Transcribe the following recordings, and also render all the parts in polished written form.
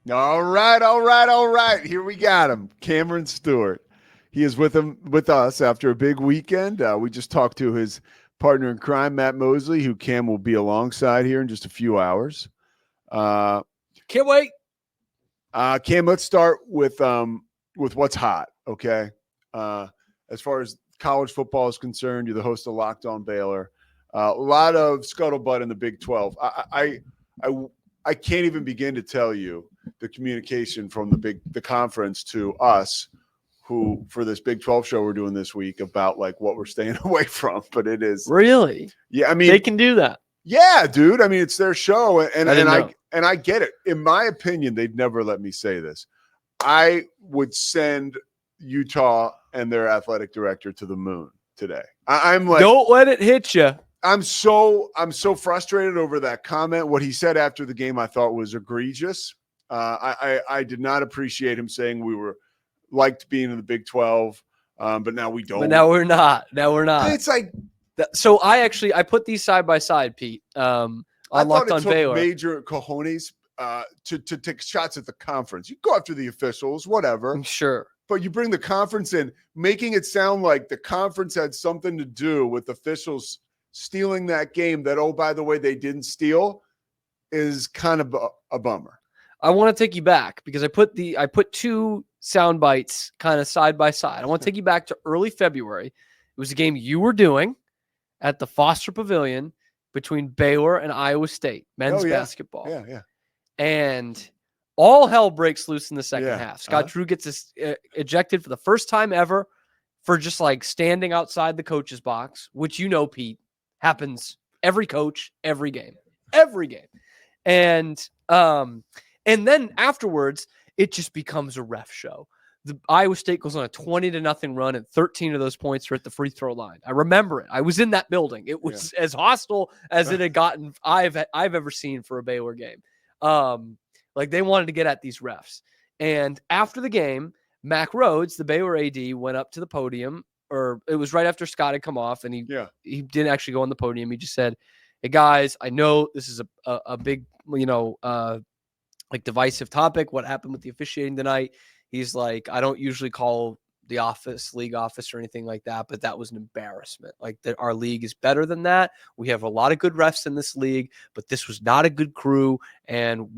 All right, all right, all right. Here we got him, Cameron Stewart. He is with us after a big weekend. We just talked to his partner in crime, Matt Mosley, who Cam will be alongside here in just a few hours. Can't wait. Cam, let's start with what's hot. Okay, as far as college football is concerned, you're the host of Locked On Baylor. A lot of scuttlebutt in the Big 12. I can't even begin to tell you the communication from the conference to us, who for this Big 12 show we're doing this week about like what we're staying away from. But it is Really, yeah. I mean, they can do that. Yeah, dude. I mean, it's their show, and I get it. In my opinion, they'd never let me say this. I would send Utah and their athletic director to the moon today. I'm like, don't let it hit you. I'm so frustrated over that comment. What he said after the game, I thought was egregious. I did not appreciate him saying we were liked being in the Big 12, but now we don't. But now we're not. Now we're not. It's like so. I put these side by side, Pete. On Locked On Baylor, major cojones to take shots at the conference. You go after the officials, whatever. Sure. But you bring the conference in, making it sound like the conference had something to do with officials stealing that game that, oh, by the way, they didn't steal, is kind of a bummer. I want to take you back because I put two sound bites kind of side by side. I want to take you back to early February. It was a game you were doing at the Foster Pavilion between Baylor and Iowa State men's basketball. Yeah. And all hell breaks loose in the second half. Scott Drew gets ejected for the first time ever for just like standing outside the coach's box, which Pete, happens every coach, every game. And then afterwards, it just becomes a ref show. The Iowa State goes on a 20-0 run, and 13 of those points are at the free throw line. I remember it. I was in that building. It was as hostile as it had gotten I've ever seen for a Baylor game. Like they wanted to get at these refs. And after the game, Mac Rhodes, the Baylor AD, went up to the podium, or it was right after Scott had come off, and he didn't actually go on the podium. He just said, "Hey guys, I know this is a big, like divisive topic. What happened with the officiating tonight?" He's like, "I don't usually call the league office or anything like that, but that was an embarrassment. Like our league is better than that. We have a lot of good refs in this league, but this was not a good crew, and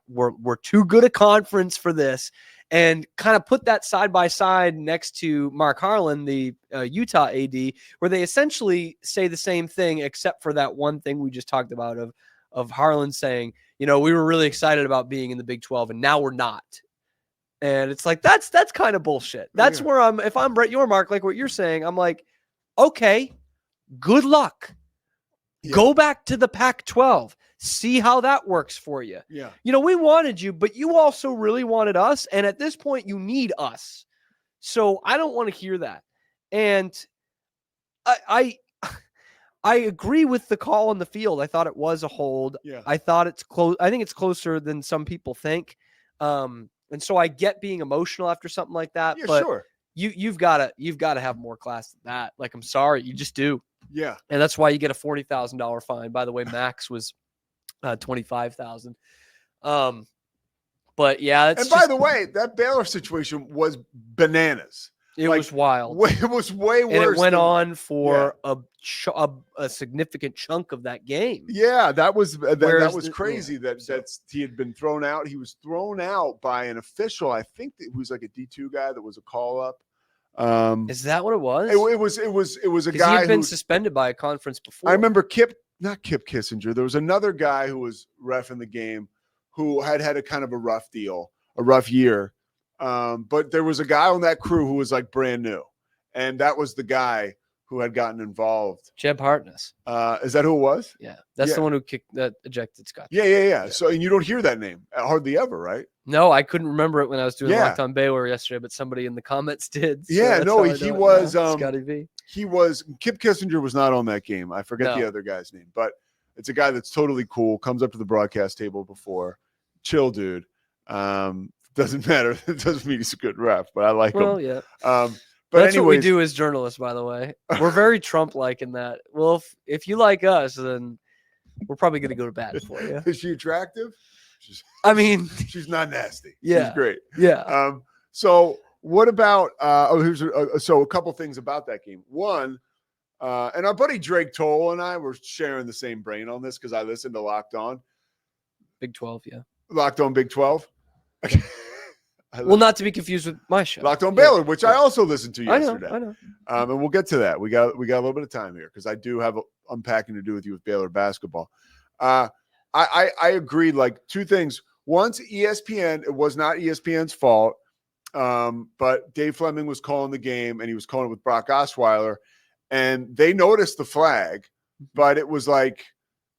we're too good a conference for this." And kind of put that side by side next to Mark Harlan, the Utah AD, where they essentially say the same thing, except for that one thing we just talked about of Harlan saying, we were really excited about being in the Big 12, and now we're not. And it's like, that's kind of bullshit. That's where if I'm Brett Yormark, like what you're saying, I'm like, okay, good luck. Yeah. Go back to the Pac-12. See how that works for you. Yeah. We wanted you, but you also really wanted us. And at this point, you need us. So I don't want to hear that. And I agree with the call on the field. I thought it was a hold. Yeah. I thought it's close. I think it's closer than some people think. And so I get being emotional after something like that. Yeah, but sure. You've got to have more class than that. Like, I'm sorry, you just do. Yeah. And that's why you get a $40,000 fine. By the way, max was $25,000. But yeah. And by the way, that Baylor situation was bananas. It was wild. It was way worse. And it went on for a significant chunk of that game. Yeah, that was crazy. That he had been thrown out. He was thrown out by an official. I think it was like a D2 guy that was a call up. Is that what it was? It was a guy he had been suspended by a conference before. I remember not Kip Kissinger. There was another guy who was ref in the game who had a kind of a rough deal, a rough year. But there was a guy on that crew who was like brand new, and that was the guy who had gotten involved. Jeb Hartness. Is that who it was? Yeah, that's the one who ejected Scott. Yeah. So, and you don't hear that name hardly ever, right? No, I couldn't remember it when I was doing Locked On Baylor yesterday, but somebody in the comments did. So he was Scotty V. Kip Kissinger was not on that game. I forget the other guy's name, but it's a guy that's totally cool. Comes up to the broadcast table before. Chill dude. Doesn't matter. It doesn't mean he's a good ref, but I like him. Well, yeah. But that's what we do as journalists, by the way. We're very Trump-like in that. Well, if you like us, then we're probably going to go to bat for you. Is she attractive? I mean, she's not nasty. Yeah. She's great. Yeah. So what about so a couple things about that game. One, and our buddy Drake Toll and I were sharing the same brain on this because I listened to Locked On. Big 12, yeah. Locked On Big 12. Well, not to be confused with my show. Locked On Baylor, which I also listened to yesterday. I know. And we'll get to that. We got a little bit of time here because I do have unpacking to do with you with Baylor basketball. I agreed, like, two things. Once ESPN, it was not ESPN's fault, but Dave Fleming was calling the game, and he was calling it with Brock Osweiler, and they noticed the flag, but it was like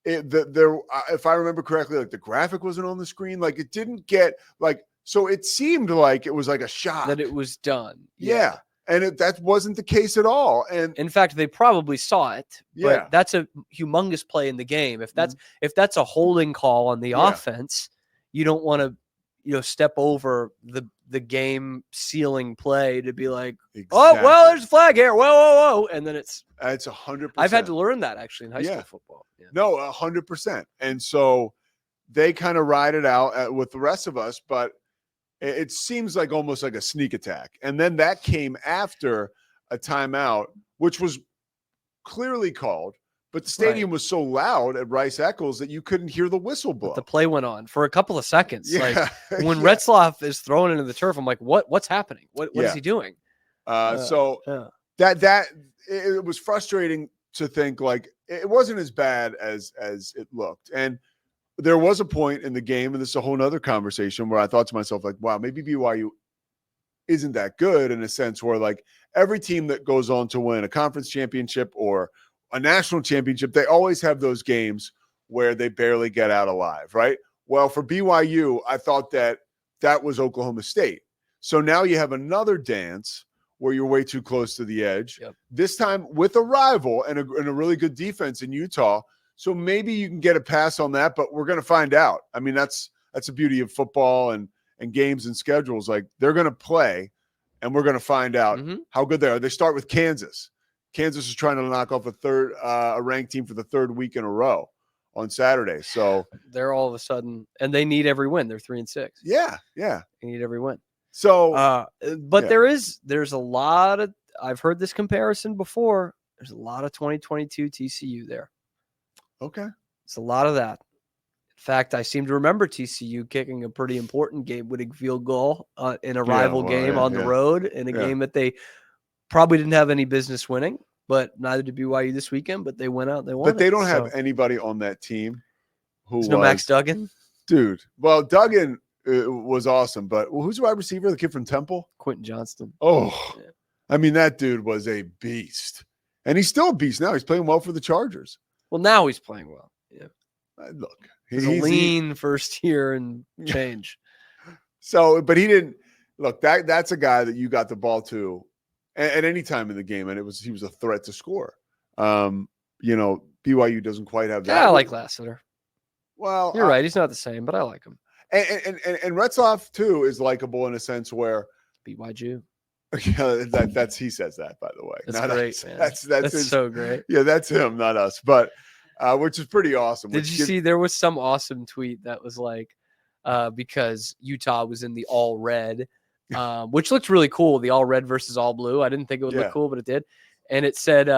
if I remember correctly, like the graphic wasn't on the screen, like it didn't get like. So it seemed like it was like a shot. That it was done. Yeah. And that wasn't the case at all. And in fact, they probably saw it. But Yeah. that's a humongous play in the game. If that's a holding call on the offense, you don't want to, step over the game sealing play to be like, oh, well, there's a flag here. Whoa. And then it's 100%. I've had to learn that actually in high school football. Yeah. No, 100%. And so they kind of ride it out with the rest of us, but it seems like almost like a sneak attack. And then that came after a timeout, which was clearly called, but the stadium was so loud at Rice Eccles that you couldn't hear the whistle blow. But the play went on for a couple of seconds. Yeah. Like when Retzlaff is thrown into the turf, I'm like, what's happening? What is he doing? That it was frustrating to think like it wasn't as bad as it looked. And there was a point in the game, and this is a whole nother conversation, where I thought to myself, like, wow, maybe BYU isn't that good, in a sense where, like, every team that goes on to win a conference championship or a national championship, they always have those games where they barely get out alive, right? Well, for BYU, I thought that was Oklahoma State. So now you have another dance where you're way too close to the edge, this time with a rival and a really good defense in Utah. So maybe you can get a pass on that, but we're going to find out. I mean, that's the beauty of football and games and schedules. Like, they're going to play, and we're going to find out how good they are. They start with Kansas. Kansas is trying to knock off a ranked team for the third week in a row on Saturday. So they're all of a sudden, and they need every win. They're 3-6. Yeah. They need every win. So, but there's a lot of, I've heard this comparison before. There's a lot of 2022 TCU there. Okay. It's a lot of that. In fact, I seem to remember TCU kicking a pretty important game-winning field goal in a rival game on the road, in a game that they probably didn't have any business winning, but neither did BYU this weekend, but they went out, they won. But they don't have anybody on that team who no Max Duggan? Dude. Well, Duggan was awesome, but who's the wide receiver, the kid from Temple? Quentin Johnston. Oh, yeah. I mean, that dude was a beast. And he's still a beast now. He's playing well for the Chargers. Well, now he's playing well. Yeah. Look, he's a lean first year and change. So, but he didn't look. That's a guy that you got the ball to at any time in the game, and he was a threat to score. BYU doesn't quite have that. Yeah, I like Lassiter. Well, you're right. He's not the same, but I like him. And Retzlaff too is likable in a sense where BYU. Yeah, that's he says that, by the way. That's not great, us. man. That's so great. Yeah, that's him, not us. But which is pretty awesome. Did you see there was some awesome tweet that was like, because Utah was in the all red, which looked really cool, the all red versus all blue. I didn't think it would look cool, but it did. And it said,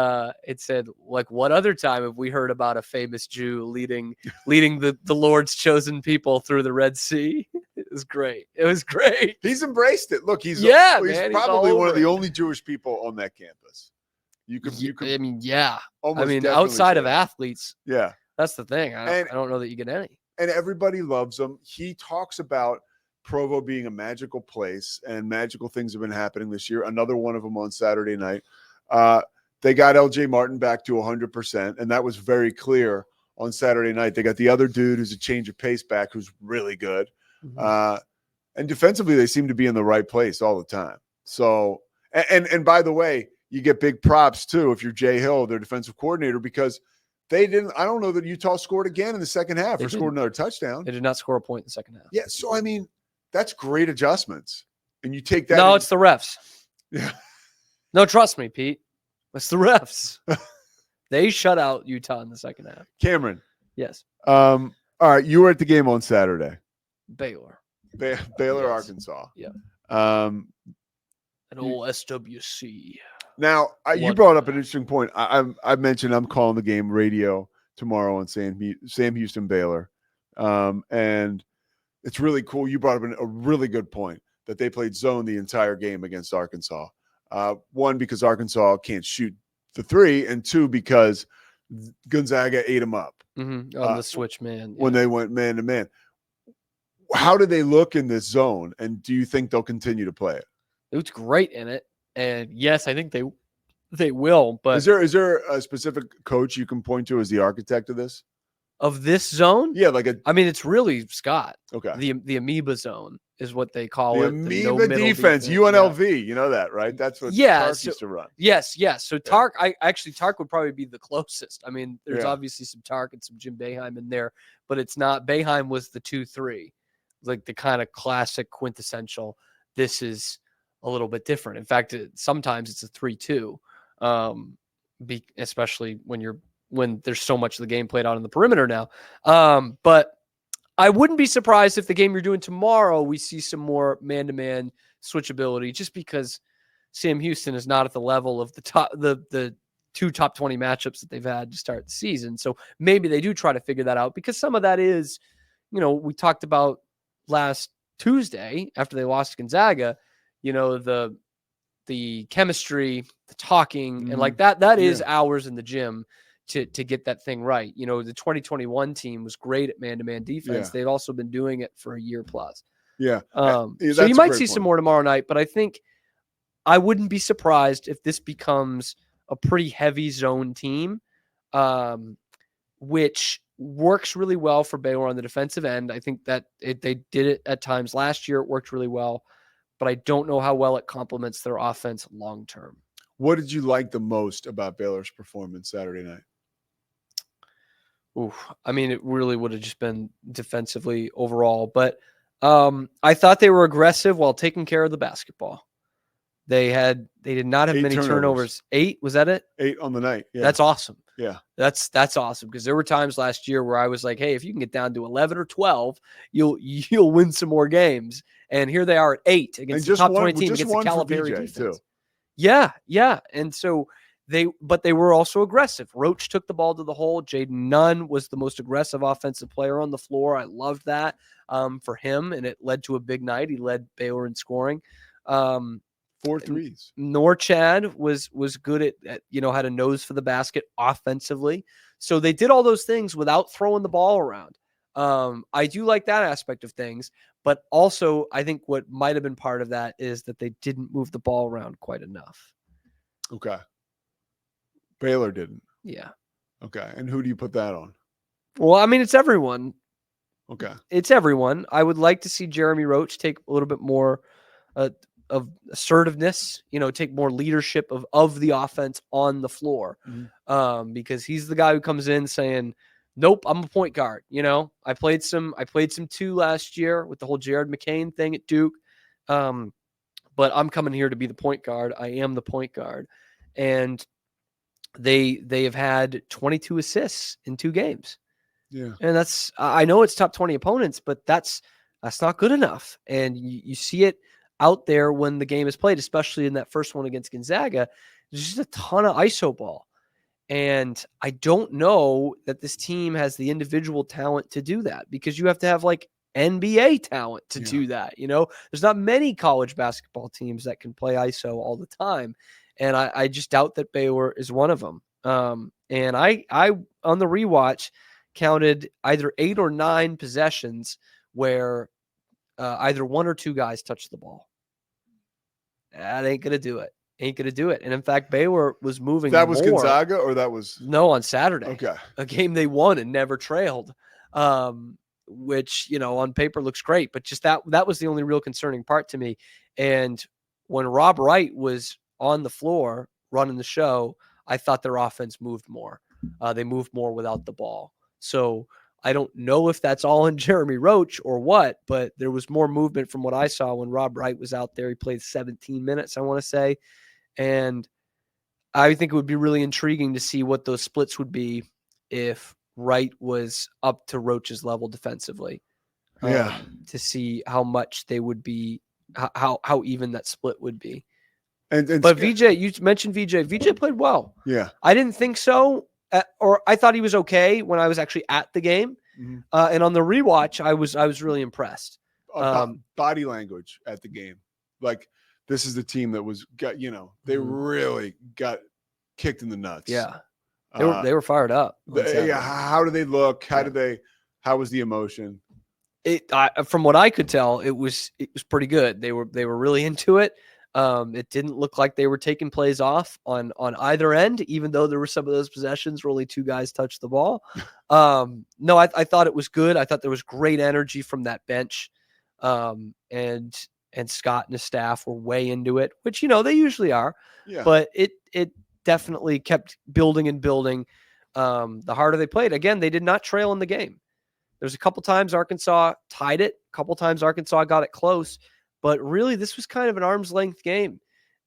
like, what other time have we heard about a famous Jew leading the Lord's chosen people through the Red Sea? It was great. It was great. He's embraced it. Look, he's probably one of the only Jewish people on that campus. You could. I mean, yeah. I mean, outside of athletes. Yeah. That's the thing. I don't know that you get any. And everybody loves him. He talks about Provo being a magical place, and magical things have been happening this year. Another one of them on Saturday night. They got LJ Martin back to 100%, and that was very clear on Saturday night. They got the other dude who's a change of pace back who's really good. And defensively, they seem to be in the right place all the time. So, and by the way, you get big props too if you're Jay Hill, their defensive coordinator, because they didn't. I don't know that Utah scored again in the second half or scored another touchdown. They did not score a point in the second half. Yeah, so I mean, that's great adjustments, and you take that. No, it's the refs. Yeah. No, trust me, Pete. It's the refs. They shut out Utah in the second half. Cameron. Yes. All right, you were at the game on Saturday. Baylor. Baylor, Yes. Arkansas. Yeah. Um, An old SWC. Now, you London. brought up an interesting point. I mentioned I'm calling the game radio tomorrow on Sam Houston Baylor, and it's really cool. You brought up a really good point that they played zone the entire game against Arkansas. One, because Arkansas can't shoot the three, and two, because Gonzaga ate them up On the switch, man. When they went man to man. How do they look in this zone, and do you think they'll continue to play it? It looks great in it, and yes, I think they will. But is there a specific coach you can point to as the architect of this? Of this zone? Yeah, I mean, it's really Scott. Okay. The amoeba zone is what they call the it. Amoeba defense, UNLV. Yeah. You know that, right? That's what Tark used to run. Yes. So Tark, Tark would probably be the closest. I mean, there's obviously some Tark and some Jim Boeheim in there, but it's not. Boeheim was the 2-3, like the kind of classic quintessential. This is a little bit different. In fact, sometimes it's a 3-2, especially when there's so much of the game played out on the perimeter now. But I wouldn't be surprised if the game you're doing tomorrow, we see some more man-to-man switchability, just because Sam Houston is not at the level of the two top 20 matchups that they've had to start the season. So maybe they do try to figure that out, because some of that is, we talked about last Tuesday after they lost to Gonzaga, the chemistry, the talking, and like that is hours in the gym to get that thing right. The 2021 team was great at man-to-man defense. They'd also been doing it for a year plus. Yeah. So you might see some more tomorrow night, but I think I wouldn't be surprised if this becomes a pretty heavy zone team, which works really well for Baylor on the defensive end. I think that they did it at times last year. It worked really well, but I don't know how well it complements their offense long-term. What did you like the most about Baylor's performance Saturday night? I mean, it really would have just been defensively overall, but I thought they were aggressive while taking care of the basketball. They did not have many turnovers. 8, was that it? 8 on the night. Yeah. That's awesome. Yeah. That's awesome, because there were times last year where I was like, hey, if you can get down to 11 or 12, you'll win some more games. And here they are at 8 against the top 20 team, against the Calipari defense. Too. Yeah. And so they were also aggressive. Roach took the ball to the hole. Jaden Nunn was the most aggressive offensive player on the floor. I loved that for him, and it led to a big night. He led Baylor in scoring. 4 threes. Norchad was good at had a nose for the basket offensively. So they did all those things without throwing the ball around. I do like that aspect of things, but also I think what might have been part of that is that they didn't move the ball around quite enough. Okay. Baylor didn't. Yeah. Okay. And who do you put that on? Well, I mean, it's everyone. Okay. It's everyone. I would like to see Jeremy Roach take a little bit more of assertiveness, take more leadership of the offense on the floor, because he's the guy who comes in saying, nope, I'm a point guard. I played some 2 last year with the whole Jared McCain thing at Duke. But I'm coming here to be the point guard. I am the point guard. And they have had 22 assists in 2 games. Yeah. And I know it's top 20 opponents, but that's not good enough. And you see it out there when the game is played, especially in that first one against Gonzaga. There's just a ton of ISO ball. And I don't know that this team has the individual talent to do that, because you have to have like NBA talent to do that. There's not many college basketball teams that can play ISO all the time. And I just doubt that Baylor is one of them. And I on the rewatch counted either 8 or 9 possessions where either 1 or 2 guys touched the ball. That ain't going to do it. And in fact, Baylor was moving. That was more. Gonzaga, or that was? No, on Saturday. Okay. A game they won and never trailed, which, on paper looks great, but just that was the only real concerning part to me. And when Rob Wright was on the floor running the show, I thought their offense moved more. They moved more without the ball. So I don't know if that's all in Jeremy Roach or what, but there was more movement from what I saw when Rob Wright was out there. He played 17 minutes, I want to say. And I think it would be really intriguing to see what those splits would be if Wright was up to Roach's level defensively. to see how much they would be, how even that split would be. But VJ, you mentioned VJ. VJ played well. Yeah. I didn't think so, or I thought he was okay when I was actually at the game. Mm-hmm. And on the rewatch, I was really impressed. Body language at the game. Like, this is the team that they really got kicked in the nuts. Yeah. They were fired up. How do they look? How was the emotion? From what I could tell, it was pretty good. They were really into it. It didn't look like they were taking plays off on either end, even though there were some of those possessions where only two guys touched the ball. No, I thought it was good. I thought there was great energy from that bench. And Scott and his staff were way into it, which, they usually are. Yeah. But it definitely kept building and building. The harder they played. Again, they did not trail in the game. There's a couple times Arkansas tied it. A couple times Arkansas got it close. But really, this was kind of an arm's length game.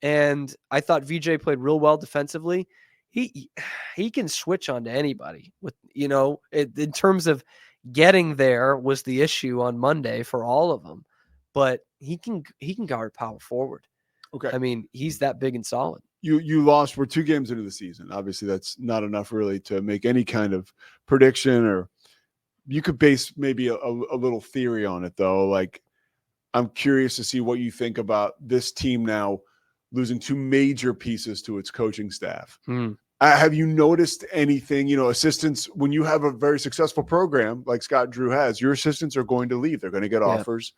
And I thought VJ played real well defensively. He can switch on to anybody. In terms of getting there was the issue on Monday for all of them. But he can guard power forward. Okay. I mean, he's that big and solid. You lost. We're 2 games into the season. Obviously, that's not enough really to make any kind of prediction, or you could base maybe a little theory on it, though. Like, I'm curious to see what you think about this team now losing 2 major pieces to its coaching staff. Have you noticed anything, assistants, when you have a very successful program like Scott Drew has, your assistants are going to leave. They're going to get offers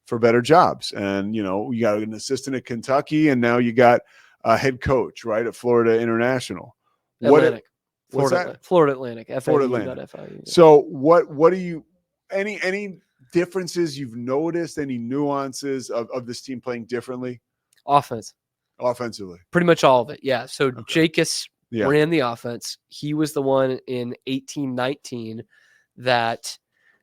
for better jobs. And, you got an assistant at Kentucky, and now you got a head coach, right, at Florida International. Atlantic. Florida Atlantic. Florida Atlantic. So what do you – any differences you've noticed, any nuances of this team playing differently? Offensively. Pretty much all of it, yeah. So Jacobs ran the offense. He was the one in 18-19 that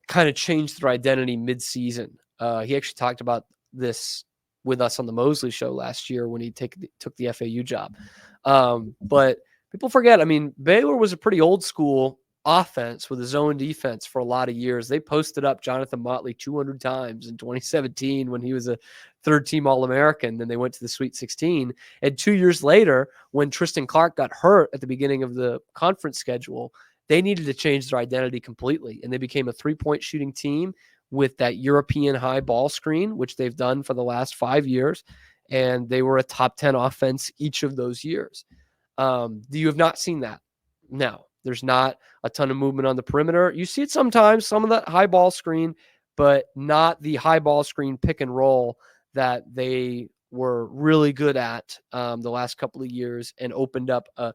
kind of changed their identity mid-season. He actually talked about this with us on the Mosley show last year when he took the FAU job. But people forget, Baylor was a pretty old school offense with a zone defense for a lot of years. They posted up Jonathan Motley 200 times in 2017 when he was a third-team All-American. Then they went to the Sweet 16. And 2 years later, when Tristan Clark got hurt at the beginning of the conference schedule, they needed to change their identity completely. And they became a three-point shooting team with that European high ball screen, which they've done for the last 5 years. And they were a top 10 offense each of those years. You have not seen that. No, there's not a ton of movement on the perimeter. You see it sometimes, some of that high ball screen, but not the high ball screen pick and roll that they were really good at the last couple of years and opened up a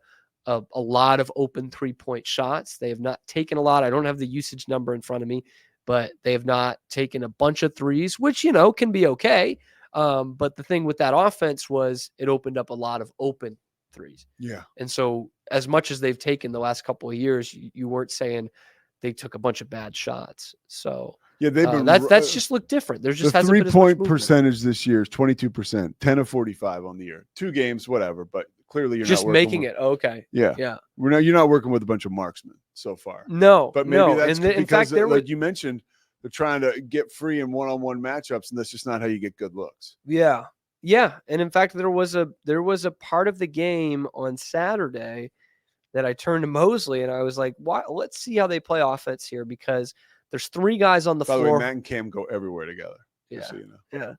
lot of open 3-point shots. They have not taken a lot. I don't have the usage number in front of me, but they have not taken a bunch of threes, which, can be okay. But the thing with that offense was it opened up a lot of open threes. Yeah. And so as much as they've taken the last couple of years, you weren't saying they took a bunch of bad shots. So yeah, they've been that's just looked different. There's just the hasn't been as much 3-point movement. percentage this year is 22%, 10 of 45 on the year. 2 games, whatever, but clearly you're just not making it. Okay. Yeah. Yeah. You're not working with a bunch of marksmen so far. No. But maybe that's and in fact, like you mentioned, they're trying to get free in one-on-one matchups, and that's just not how you get good looks. Yeah. Yeah. And in fact, there was a part of the game on Saturday that I turned to Mosley and I was like, "Why? Let's see how they play offense here," because there's 3 guys on the floor. floor. By the way, Matt and Cam go everywhere together. Yeah. So you know. Yeah.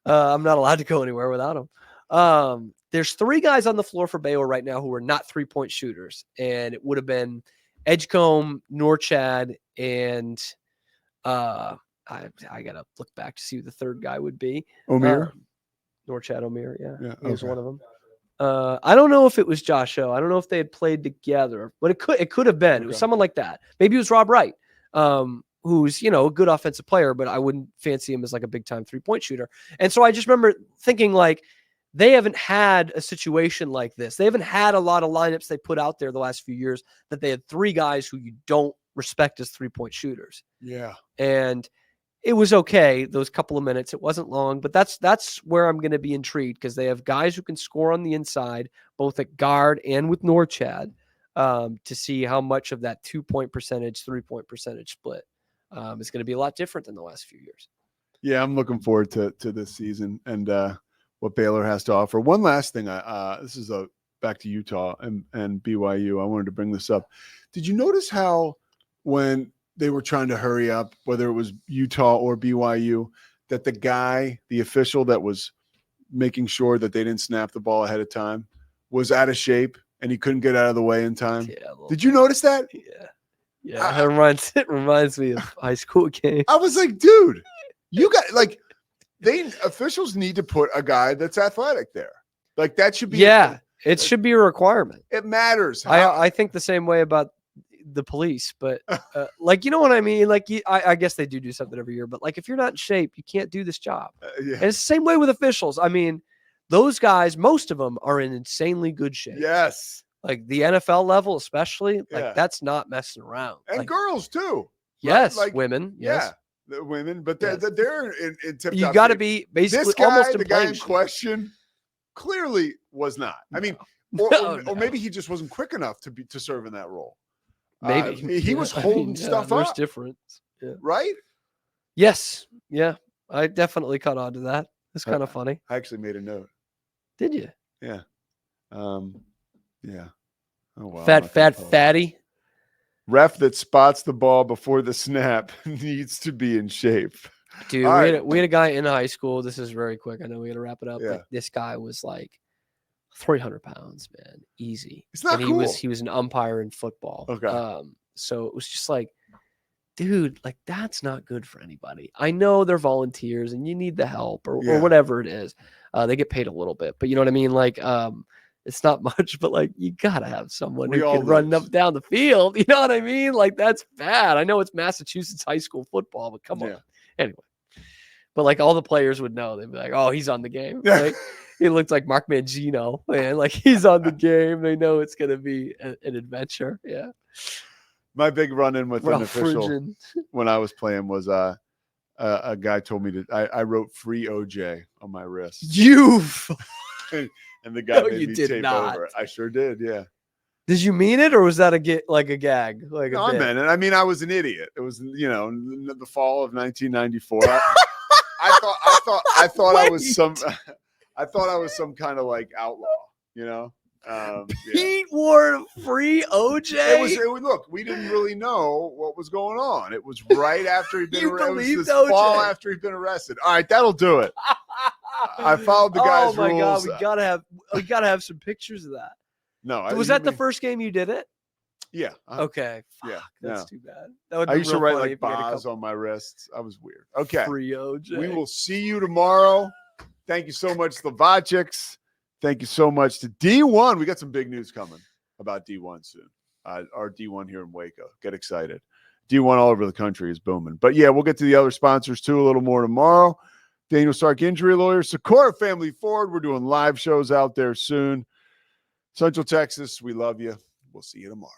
I'm not allowed to go anywhere without them. There's 3 guys on the floor for Baylor right now who are not 3-point shooters. And it would have been Edgecombe, Norchad, and I got to look back to see who the third guy would be. Omier? Norchad Omier, yeah. He was one of them. I don't know if it was Josh O. I don't know if they had played together, but it could have been. Okay. It was someone like that. Maybe it was Rob Wright, who's, a good offensive player, but I wouldn't fancy him as like a big-time 3-point shooter. And so I just remember thinking, like, they haven't had a situation like this. They haven't had a lot of lineups they put out there the last few years that they had 3 guys who you don't respect as 3-point shooters. Yeah. And it was okay, those couple of minutes. It wasn't long, but that's where I'm going to be intrigued because they have guys who can score on the inside, both at guard and with Norchad, to see how much of that 2-point percentage, 3-point percentage split is going to be a lot different than the last few years. Yeah, I'm looking forward to this season and what Baylor has to offer. One last thing, this is back to Utah and BYU. I wanted to bring this up. Did you notice how when they were trying to hurry up, whether it was Utah or BYU, that the official that was making sure that they didn't snap the ball ahead of time was out of shape and he couldn't get out of the way in time? Yeah, did you notice that? Yeah. It reminds me of high school games. I was like, dude, you got officials need to put a guy that's athletic there. Like that should be. Yeah, it should be a requirement. It matters. I think the same way about the police, but like, you know what I mean? Like, I guess they do something every year, but like, if you're not in shape, you can't do this job. And it's the same way with officials. I mean, those guys, most of them are in insanely good shape. Yes. Like the NFL level, especially, like that's not messing around. And like, girls too. Yes. Right? Like, women. Yes. The women, but they're in tip-top You got to shape. be basically this guy, almost the guy in question, clearly was not. I mean, or maybe he just wasn't quick enough to serve in that role. Maybe he was holding stuff there's up. Difference, right? Yes, yeah, I definitely caught on to that. It's kind of funny. I actually made a note. Did you? Yeah. Yeah. Oh wow. Fatty. Ref that spots the ball before the snap needs to be in shape. Dude, we had a guy in high school. This is very quick. I know we got to wrap it up. But this guy was like 300 pounds, man, easy. It's not cool. He was an umpire in football. Okay. So it was just like, dude, like that's not good for anybody. I know they're volunteers and you need the help or whatever it is. They get paid a little bit, but you know what I mean? Like, it's not much, but like you gotta have someone who can run up down the field. You know what I mean? Like that's bad. I know it's Massachusetts high school football, but come on. Anyway, but like all the players would know. They'd be like, "Oh, he's on the game." Right? He looked like Mark Mangino, man. Like he's on the game. They know it's gonna be an adventure. Yeah. My big run-in with an official when I was playing was a guy told me I wrote free OJ on my wrist. And the guy made me tape over. I sure did, yeah. Did you mean it, or was that a gag? Like no, I meant it. I mean, I was an idiot. It was, the fall of 1994. I thought I was some kind of like outlaw, Pete wore free OJ. It was look, we didn't really know what was going on. It was right after he'd been arrested. It was this fall after he'd been arrested. All right, that'll do it. I followed the guy's rules. Oh my God, we gotta have some pictures of that. No, was that the first game you did it? Yeah. Okay. Fuck, yeah. That's too bad. I used to write like bars on my wrists. I was weird. Okay. Free OJ. We will see you tomorrow. Thank you so much, Slovacics. Thank you so much to D1. We got some big news coming about D1 soon. Our D1 here in Waco. Get excited. D1 all over the country is booming. But yeah, we'll get to the other sponsors too a little more tomorrow. Daniel Stark Injury Lawyer, Socorro Family Ford. We're doing live shows out there soon. Central Texas, we love you. We'll see you tomorrow.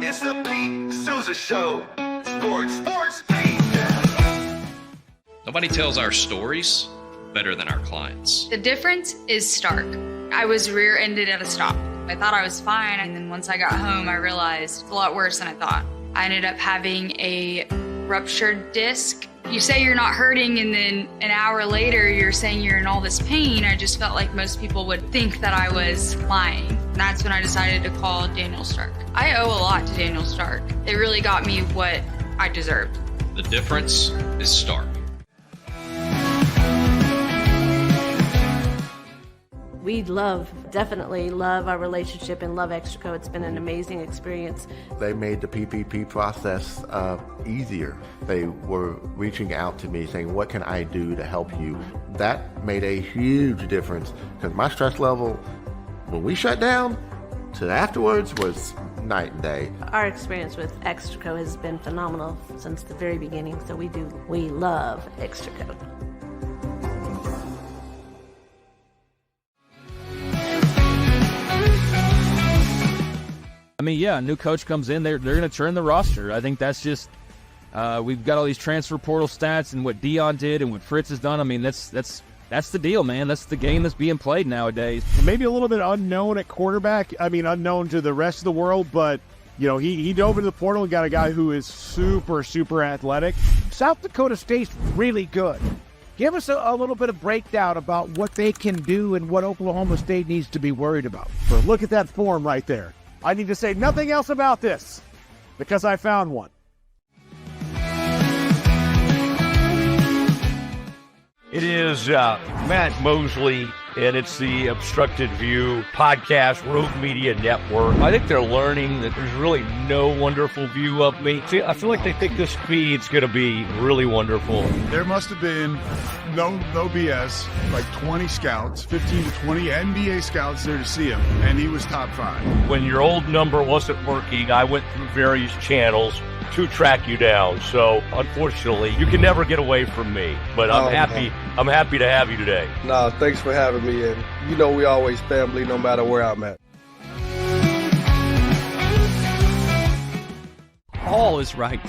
It's the Pete Sousa Show. Sports, Pete. Nobody tells our stories better than our clients. The difference is stark. I was rear-ended at a stop. I thought I was fine, and then once I got home, I realized it's a lot worse than I thought. I ended up having a ruptured disc. You say you're not hurting, and then an hour later, you're saying you're in all this pain. I just felt like most people would think that I was lying. And that's when I decided to call Daniel Stark. I owe a lot to Daniel Stark. They really got me what I deserved. The difference is stark. We definitely love our relationship and love Extraco. It's been an amazing experience. They made the PPP process easier. They were reaching out to me saying, what can I do to help you? That made a huge difference because my stress level, when we shut down, to afterwards was night and day. Our experience with Extraco has been phenomenal since the very beginning, so we love Extraco. I mean, yeah, a new coach comes in, they're going to turn the roster. I think that's just we've got all these transfer portal stats and what Dion did and what Fritz has done. I mean, that's the deal, man. That's the game that's being played nowadays. Maybe a little bit unknown at quarterback. I mean, unknown to the rest of the world, but You know, he dove into the portal and got a guy who is super, super athletic. South Dakota State's really good. Give us a little bit of breakdown about what they can do and what Oklahoma State needs to be worried about. But look at that form right there. I need to say nothing else about this because I found one. It is Matt Mosley, and it's the Obstructed View podcast, Rogue Media Network. I think they're learning that there's really no wonderful view of me. See, I feel like they think this feed's going to be really wonderful. There must have been no BS, like 20 scouts, 15 to 20 NBA scouts there to see him, and he was top 5. When your old number wasn't working, I went through various channels to track you down. So unfortunately, you can never get away from me. But I'm happy. No. I'm happy to have you today. No, thanks for having me. And you know we always family, no matter where I'm at. All is right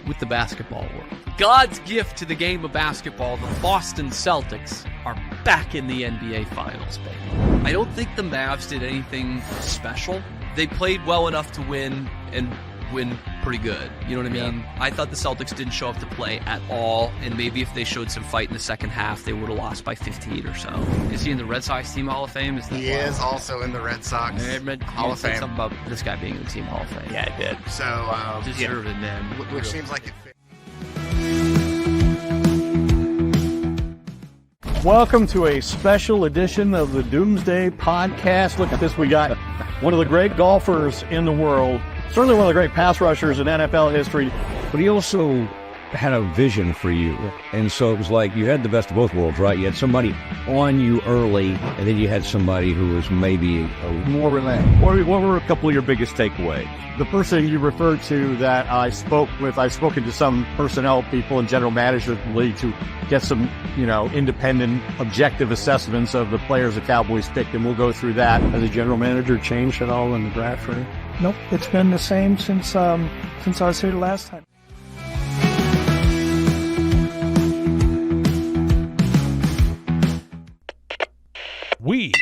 with the basketball world. God's gift to the game of basketball, the Boston Celtics are back in the NBA Finals, baby. I don't think the Mavs did anything special. They played well enough to win and win pretty good. You know what I mean? Yeah. I thought the Celtics didn't show up to play at all, and maybe if they showed some fight in the second half, they would have lost by 15 or so. Is he in the Red Sox Team Hall of Fame? He is also in the Red Sox Hall of Fame. Something about this guy being in the Team Hall of Fame. Yeah, I did. So, deserved it, man. Which seems like it fits. Welcome to a special edition of the Doomsday Podcast. Look at this. We got one of the great golfers in the world, certainly one of the great pass rushers in NFL history. But he also had a vision for you. And so it was like you had the best of both worlds, right? You had somebody on you early, and then you had somebody who was maybe more relaxed. What were a couple of your biggest takeaways? The person you referred to that I spoke with, I've spoken to some personnel people and general managers of the league to get some, independent, objective assessments of the players the Cowboys picked, and we'll go through that. Has the general manager changed at all in the draft for you? Nope, it's been the same since I was here the last time. We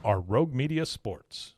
are Rogue Media Sports.